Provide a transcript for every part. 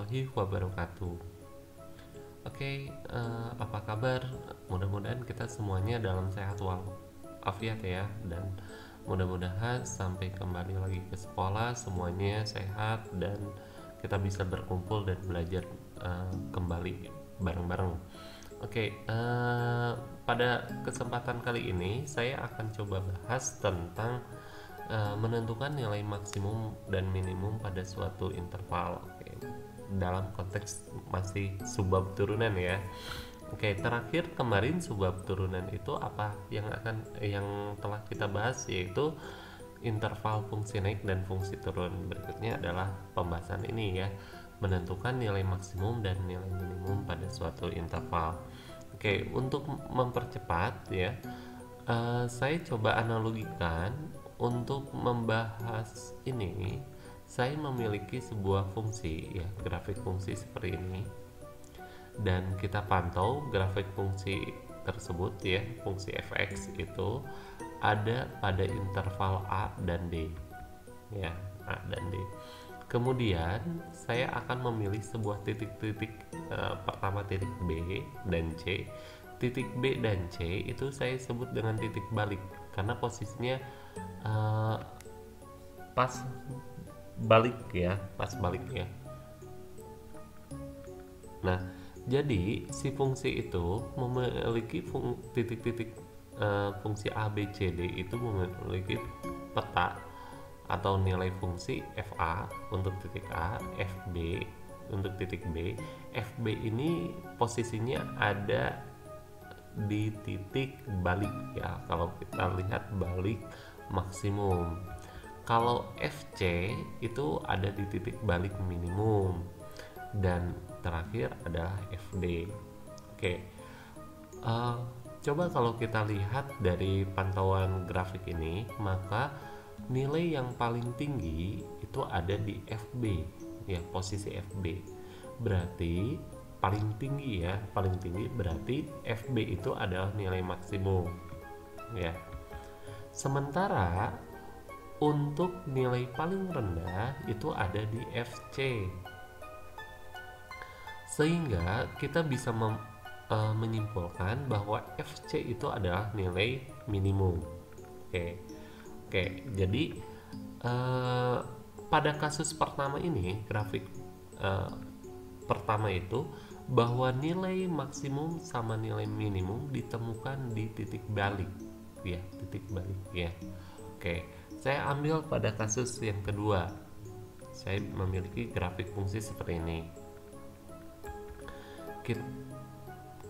warahmatullahi wabarakatuh. Oke, apa kabar? Mudah-mudahan kita semuanya dalam sehat walafiat ya, dan mudah-mudahan sampai kembali lagi ke sekolah semuanya sehat dan kita bisa berkumpul dan belajar kembali bareng-bareng. Oke, pada kesempatan kali ini saya akan coba bahas tentang menentukan nilai maksimum dan minimum pada suatu interval. Oke, dalam konteks masih subbab turunan ya. Oke, terakhir kemarin subbab turunan itu apa yang telah kita bahas, yaitu interval fungsi naik dan fungsi turun. Berikutnya adalah pembahasan ini ya, menentukan nilai maksimum dan nilai minimum pada suatu interval. Oke, untuk mempercepat ya, saya coba analogikan. Untuk membahas ini, saya memiliki sebuah fungsi ya, grafik fungsi seperti ini, dan kita pantau grafik fungsi tersebut ya, fungsi fx itu ada pada interval a dan d ya, a dan d. Kemudian saya akan memilih sebuah titik-titik, pertama titik B dan C. Titik B dan C itu saya sebut dengan titik balik karena posisinya pas balik ya, pas balik ya. Nah, jadi si fungsi itu memiliki titik-titik, fungsi A, B, C, D itu memiliki peta atau nilai fungsi FA untuk titik A, FB untuk titik B. FB ini posisinya ada di titik balik ya, kalau kita lihat balik maksimum. Kalau FC itu ada di titik balik minimum, dan terakhir adalah FD. Oke, coba kalau kita lihat dari pantauan grafik ini, maka nilai yang paling tinggi itu ada di FB ya, posisi FB. Berarti paling tinggi ya, paling tinggi berarti FB itu adalah nilai maksimum ya. Sementara untuk nilai paling rendah itu ada di FC, sehingga kita bisa menyimpulkan bahwa FC itu adalah nilai minimum. Oke, jadi pada kasus pertama ini, grafik pertama itu, bahwa nilai maksimum sama nilai minimum ditemukan di titik balik ya, titik balik ya. Oke, saya ambil pada kasus yang kedua. Saya memiliki grafik fungsi seperti ini.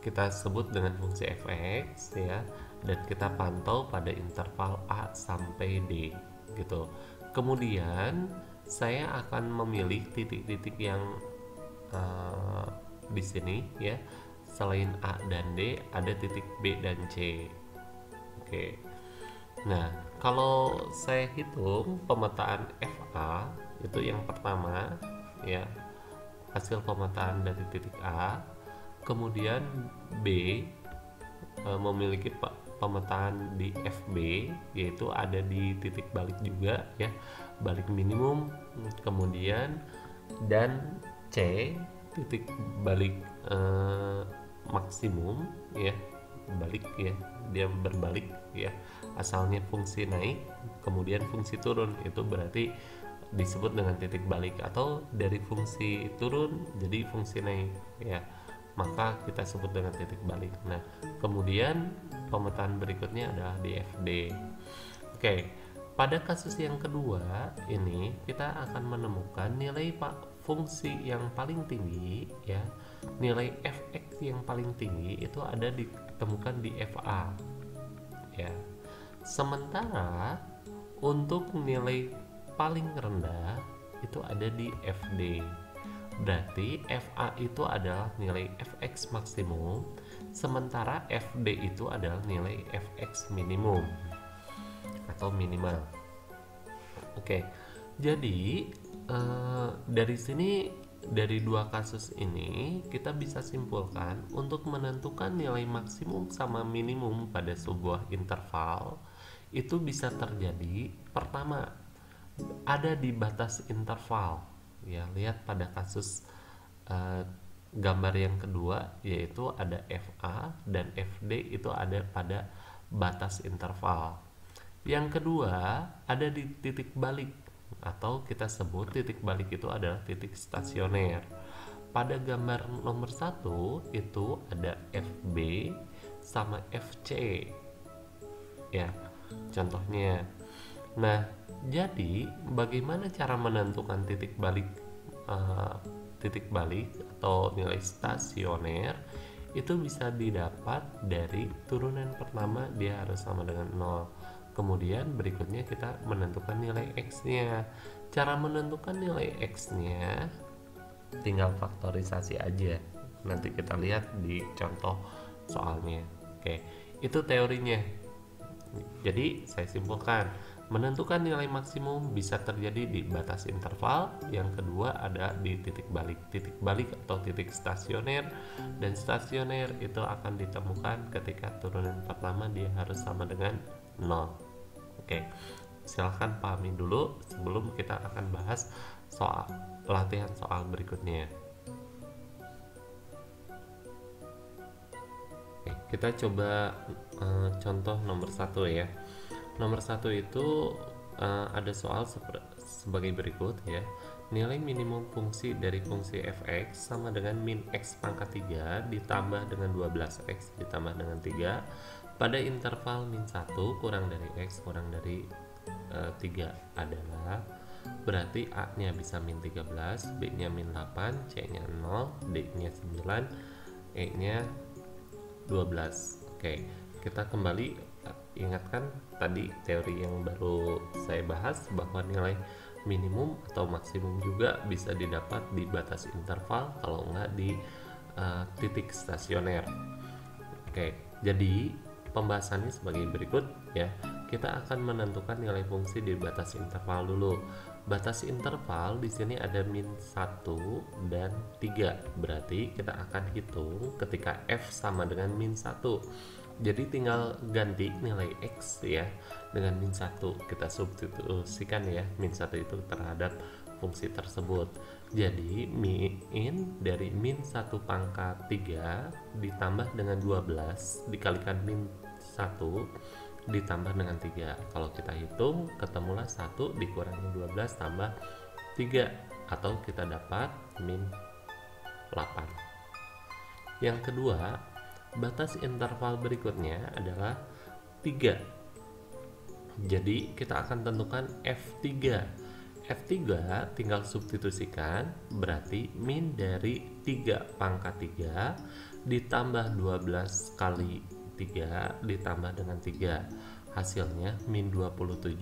Kita sebut dengan fungsi fx ya, dan kita pantau pada interval a sampai d gitu. Kemudian saya akan memilih titik-titik yang di sini ya, selain a dan d ada titik b dan c. Oke. Nah, kalau saya hitung pemetaan FA itu yang pertama ya, hasil pemetaan dari titik A. Kemudian B memiliki pemetaan di FB, yaitu ada di titik balik juga ya, balik minimum. Kemudian dan C titik balik maksimum ya, balik ya, dia berbalik ya, asalnya fungsi naik kemudian fungsi turun, itu berarti disebut dengan titik balik, atau dari fungsi turun jadi fungsi naik ya, maka kita sebut dengan titik balik. Nah, kemudian pemetaan berikutnya adalah di FD. Oke, pada kasus yang kedua ini kita akan menemukan nilai fungsi yang paling tinggi ya, nilai fx yang paling tinggi itu ada ditemukan di FA ya. Sementara untuk nilai paling rendah itu ada di FD. Berarti FA itu adalah nilai fx maksimum, sementara FD itu adalah nilai fx minimum atau minimal. Oke, jadi dari sini, dari dua kasus ini kita bisa simpulkan untuk menentukan nilai maksimum sama minimum pada sebuah interval itu bisa terjadi pertama ada di batas interval ya. Lihat pada kasus gambar yang kedua yaitu ada FA dan FD itu ada pada batas interval. Yang kedua ada di titik balik, atau kita sebut titik balik itu adalah titik stasioner. Pada gambar nomor 1 itu ada FB sama FC ya, contohnya. Nah, jadi bagaimana cara menentukan titik balik atau nilai stasioner? Itu bisa didapat dari turunan pertama dia harus sama dengan 0. Kemudian berikutnya kita menentukan nilai X-nya. Cara menentukan nilai X-nya tinggal faktorisasi aja. Nanti kita lihat di contoh soalnya. Oke, itu teorinya. Jadi saya simpulkan, menentukan nilai maksimum bisa terjadi di batas interval. Yang kedua ada di titik balik atau titik stasioner, dan stasioner itu akan ditemukan ketika turunan pertama dia harus sama dengan 0. Oke, silahkan pahami dulu sebelum kita akan bahas soal latihan soal berikutnya. Oke, kita coba contoh nomor 1 ya. Nomor 1 itu ada soal sebagai berikut ya. Nilai minimum fungsi dari fungsi fx sama dengan min x pangkat 3 ditambah dengan 12x ditambah dengan 3 pada interval min 1 kurang dari x kurang dari 3 adalah, berarti A nya bisa min 13, B nya min 8, C nya 0, D nya 9, E nya 12. Oke, kita kembali ingatkan tadi teori yang baru saya bahas bahwa nilai minimum atau maksimum juga bisa didapat di batas interval, kalau enggak di titik stasioner. Oke, jadi pembahasannya sebagai berikut ya. Kita akan menentukan nilai fungsi di batas interval dulu. Batas interval di sini ada min 1 dan 3. Berarti kita akan hitung ketika f sama dengan min 1. Jadi tinggal ganti nilai x ya dengan min 1. Kita substitusikan ya min 1 itu terhadap fungsi tersebut. Jadi min dari min 1 pangkat 3 ditambah dengan 12 dikalikan min 1 ditambah dengan 3. Kalau kita hitung ketemulah 1 dikurangi 12 tambah 3, atau kita dapat min 8. Yang kedua, batas interval berikutnya adalah 3. Jadi kita akan tentukan F3. F3 tinggal substitusikan, berarti min dari 3 pangkat 3 ditambah 12 kali 3 ditambah dengan 3, hasilnya min 27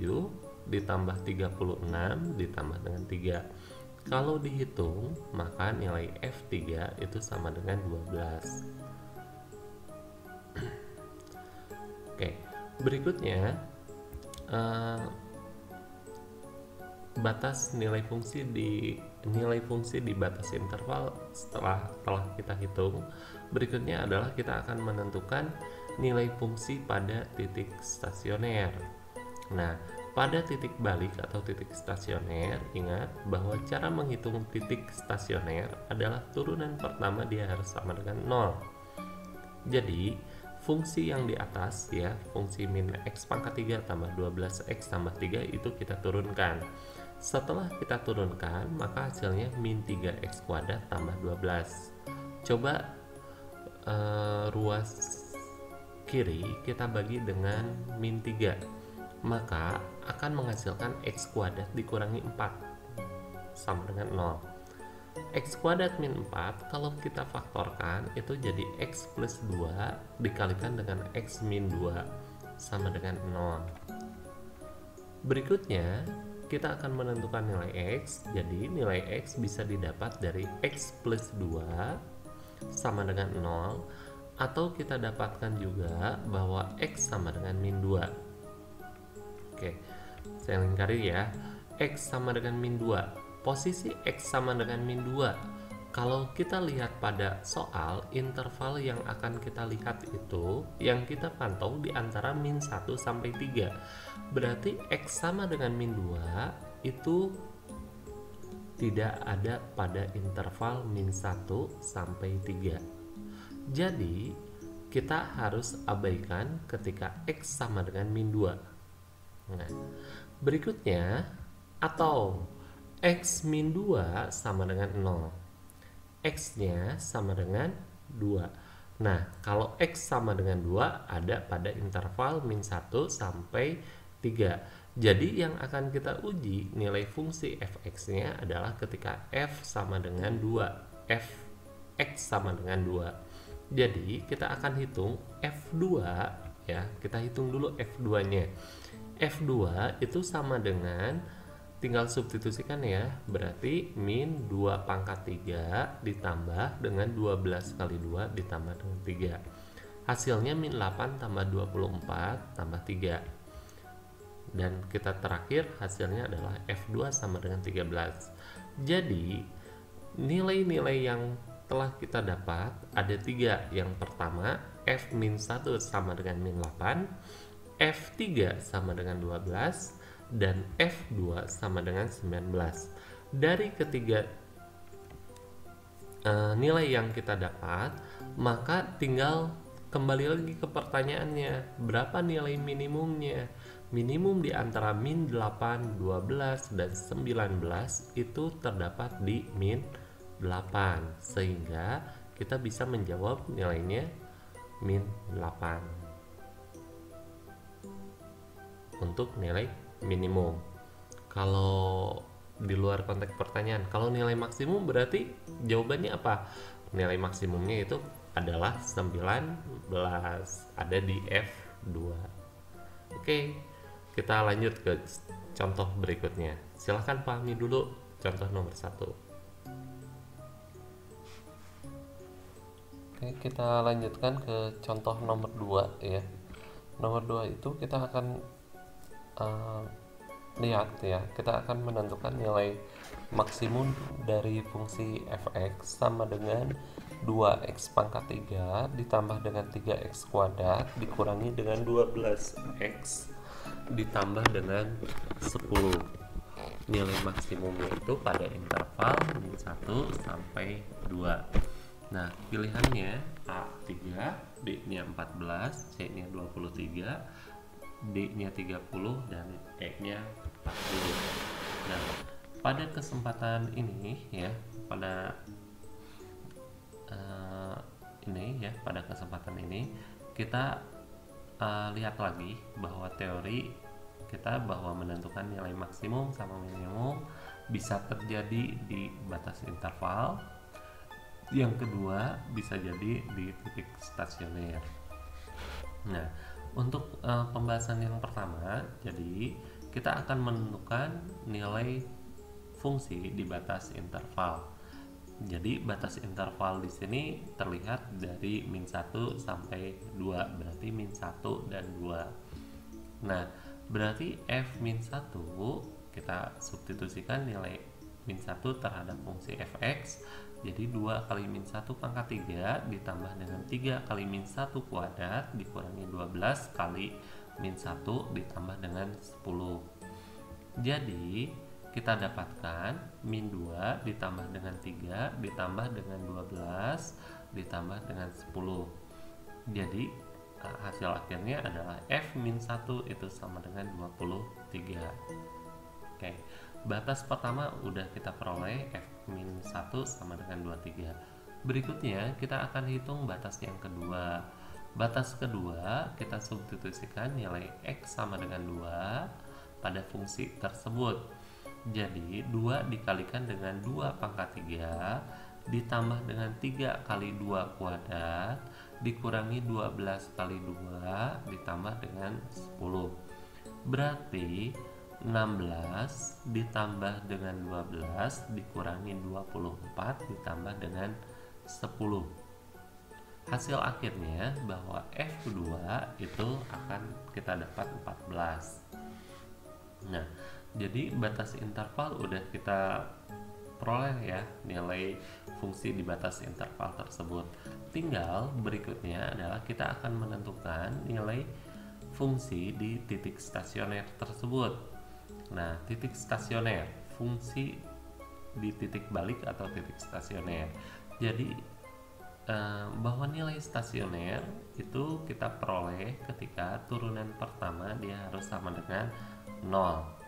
ditambah 36 ditambah dengan 3. Kalau dihitung maka nilai F3 itu sama dengan 12. Oke, berikutnya batas nilai fungsi di batas interval telah kita hitung. Berikutnya adalah kita akan menentukan nilai fungsi pada titik stasioner. Nah, pada titik balik atau titik stasioner, ingat bahwa cara menghitung titik stasioner adalah turunan pertama dia harus sama dengan 0. Jadi fungsi yang di atas ya, fungsi min x pangkat 3 tambah 12x tambah 3 itu kita turunkan. Setelah kita turunkan, maka hasilnya min 3x kuadrat tambah 12. Coba ruas kiri kita bagi dengan min 3, maka akan menghasilkan x kuadrat dikurangi 4 sama dengan 0. X kuadrat min 4 kalau kita faktorkan itu jadi x plus 2 dikalikan dengan x min 2 sama dengan 0. Berikutnya kita akan menentukan nilai x. Jadi nilai x bisa didapat dari x plus 2 sama dengan 0, atau kita dapatkan juga bahwa x sama dengan min 2. Oke, saya lingkari ya. X sama dengan min 2. Posisi x sama dengan min 2. Kalau kita lihat pada soal, interval yang akan kita lihat itu yang kita pantau di antara min 1 sampai 3. Berarti x sama dengan min 2 itu tidak ada pada interval min 1 sampai 3. Jadi kita harus abaikan ketika X sama dengan min 2. Nah, berikutnya, atau X min 2 sama dengan 0, X-nya sama dengan 2. Nah, kalau X sama dengan 2 ada pada interval min 1 sampai 3. Jadi yang akan kita uji nilai fungsi fx-nya adalah ketika f sama dengan 2, fx sama dengan 2. Jadi kita akan hitung f2 ya, kita hitung dulu f2-nya. F2 itu sama dengan, tinggal substitusikan ya, berarti min 2 pangkat 3 ditambah dengan 12 kali 2 ditambah dengan 3. Hasilnya min 8 tambah 24 tambah 3. Dan kita terakhir hasilnya adalah F2 sama dengan 13. Jadi nilai-nilai yang telah kita dapat ada 3. Yang pertama, F min 1 sama dengan min 8, F3 sama dengan 12, dan F2 sama dengan 19. Dari ketiga nilai yang kita dapat, maka tinggal kembali lagi ke pertanyaannya, berapa nilai minimumnya? Minimum di antara min 8, 12, dan 19 itu terdapat di min 8, sehingga kita bisa menjawab nilainya min 8 untuk nilai minimum. Kalau di luar konteks pertanyaan, kalau nilai maksimum berarti jawabannya apa? Nilai maksimumnya itu adalah 19, ada di F2. Oke, kita lanjut ke contoh berikutnya. Silahkan pahami dulu contoh nomor 1. Oke, kita lanjutkan ke contoh nomor 2 ya. Nomor 2 itu kita akan lihat ya, kita akan menentukan nilai maksimum dari fungsi fx sama dengan 2x pangkat 3 ditambah dengan 3x kuadrat dikurangi dengan 12x ditambah dengan 10. Nilai maksimumnya itu pada interval min 1 sampai 2. Nah, pilihannya A3, B-nya 14, C-nya 23, D-nya 30, dan E-nya 40. Nah, pada kesempatan ini ya, pada kesempatan ini kita lihat lagi bahwa teori kita bahwa menentukan nilai maksimum sama minimum bisa terjadi di batas interval. Yang kedua bisa jadi di titik stasioner. Nah, untuk pembahasan yang pertama, jadi kita akan menentukan nilai fungsi di batas interval. Jadi batas interval di sini terlihat dari min 1 sampai 2, berarti min 1 dan 2. Nah, berarti f min 1 kita substitusikan nilai min 1 terhadap fungsi fx. Jadi 2 kali min 1 pangkat 3 ditambah dengan 3 kali min 1 kuadrat dikurangi 12 kali min 1 ditambah dengan 10. Jadi kita dapatkan min 2 ditambah dengan 3 ditambah dengan 12 ditambah dengan 10. Jadi hasil akhirnya adalah f min 1 itu sama dengan 23. Oke, batas pertama udah kita peroleh, f min 1 sama dengan 23. Berikutnya kita akan hitung batas yang kedua. Batas kedua kita substitusikan nilai x sama dengan 2 pada fungsi tersebut. Jadi 2 dikalikan dengan 2 pangkat 3 ditambah dengan 3 kali 2 kuadrat dikurangi 12 kali 2 ditambah dengan 10. Berarti 16 ditambah dengan 12 dikurangi 24 ditambah dengan 10. Hasil akhirnya bahwa F2 itu akan kita dapat 14. Nah, jadi batas interval udah kita peroleh ya, nilai fungsi di batas interval tersebut. Tinggal berikutnya adalah kita akan menentukan nilai fungsi di titik stasioner tersebut. Nah, titik stasioner, fungsi di titik balik atau titik stasioner. Jadi bahwa nilai stasioner itu kita peroleh ketika turunan pertama dia harus sama dengan 0.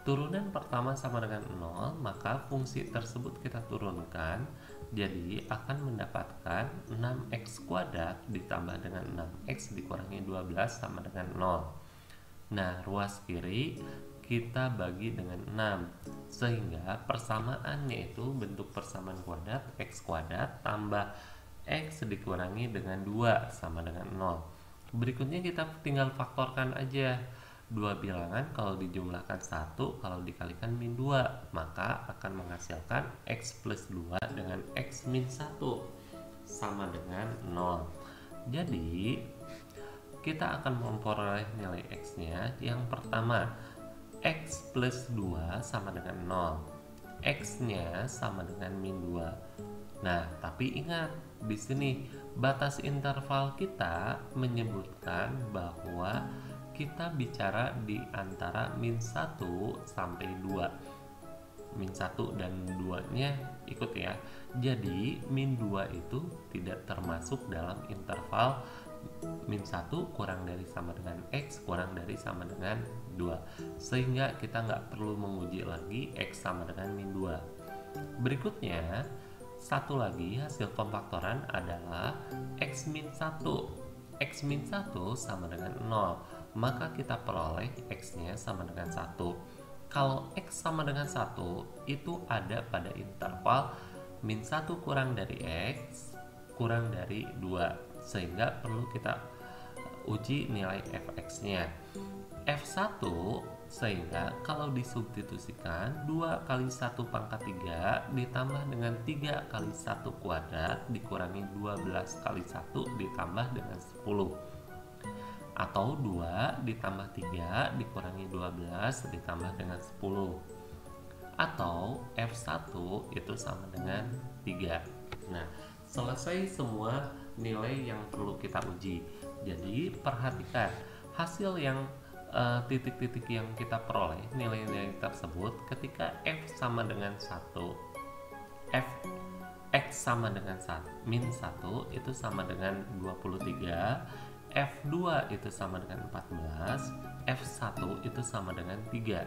Turunan pertama sama dengan 0, maka fungsi tersebut kita turunkan, jadi akan mendapatkan 6x kuadrat ditambah dengan 6x dikurangi 12 sama dengan 0. Nah, ruas kiri kita bagi dengan 6, sehingga persamaannya itu bentuk persamaan kuadrat x kuadrat tambah x dikurangi dengan 2 sama dengan 0. Berikutnya kita tinggal faktorkan aja. Dua bilangan kalau dijumlahkan 1, kalau dikalikan min 2, maka akan menghasilkan x plus 2 dengan x min 1 sama dengan 0. Jadi kita akan memperoleh nilai x nya. Yang pertama, x plus 2 sama dengan 0, x nya sama dengan min 2. Nah, tapi ingat, di sini batas interval kita menyebutkan bahwa kita bicara di antara min 1 sampai 2. Min 1 dan 2 nya ikut ya. Jadi min 2 itu tidak termasuk dalam interval min 1 kurang dari sama dengan x kurang dari sama dengan 2. Sehingga kita nggak perlu menguji lagi x sama dengan min 2. Berikutnya, satu lagi hasil pemfaktoran adalah x min 1. X min 1 sama dengan 0. Maka kita peroleh x-nya sama dengan 1. Kalau x sama dengan 1 itu ada pada interval min 1 kurang dari x kurang dari 2, sehingga perlu kita uji nilai fx-nya. F1 sehingga kalau disubstitusikan 2 kali 1 pangkat 3 ditambah dengan 3 kali 1 kuadrat dikurangi 12 kali 1 ditambah dengan 10, atau 2 ditambah 3 dikurangi 12 ditambah dengan 10, atau F1 itu sama dengan 3. Nah, selesai semua nilai yang perlu kita uji. Jadi perhatikan hasil yang titik-titik yang kita peroleh, nilai-nilai tersebut ketika F sama dengan 1, x sama dengan min 1 itu sama dengan 23, F2 itu sama dengan 14, F1 itu sama dengan 3.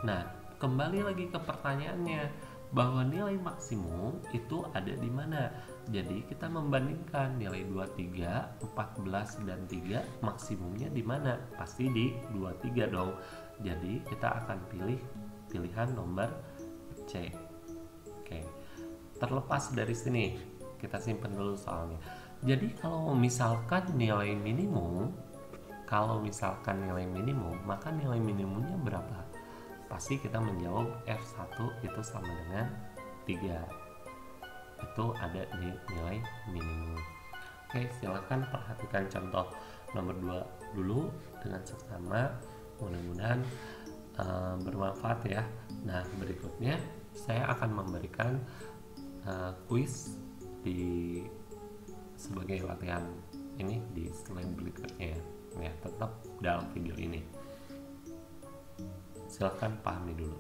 Nah, kembali lagi ke pertanyaannya, bahwa nilai maksimum itu ada di mana? Jadi kita membandingkan nilai 23, 14 dan 3 maksimumnya di mana? Pasti di 23 dong. Jadi kita akan pilih pilihan nomor C. Oke. Terlepas dari sini, kita simpan dulu soalnya. Jadi kalau misalkan nilai minimum, maka nilai minimumnya berapa? Pasti kita menjawab F1 itu sama dengan 3. Itu ada di nilai minimum. Oke, silakan perhatikan contoh nomor 2 dulu dengan seksama. Mudah-mudahan bermanfaat ya. Nah, berikutnya saya akan memberikan kuis sebagai latihan ini di slide berikutnya ya, tetap dalam video ini. Silakan pahami dulu.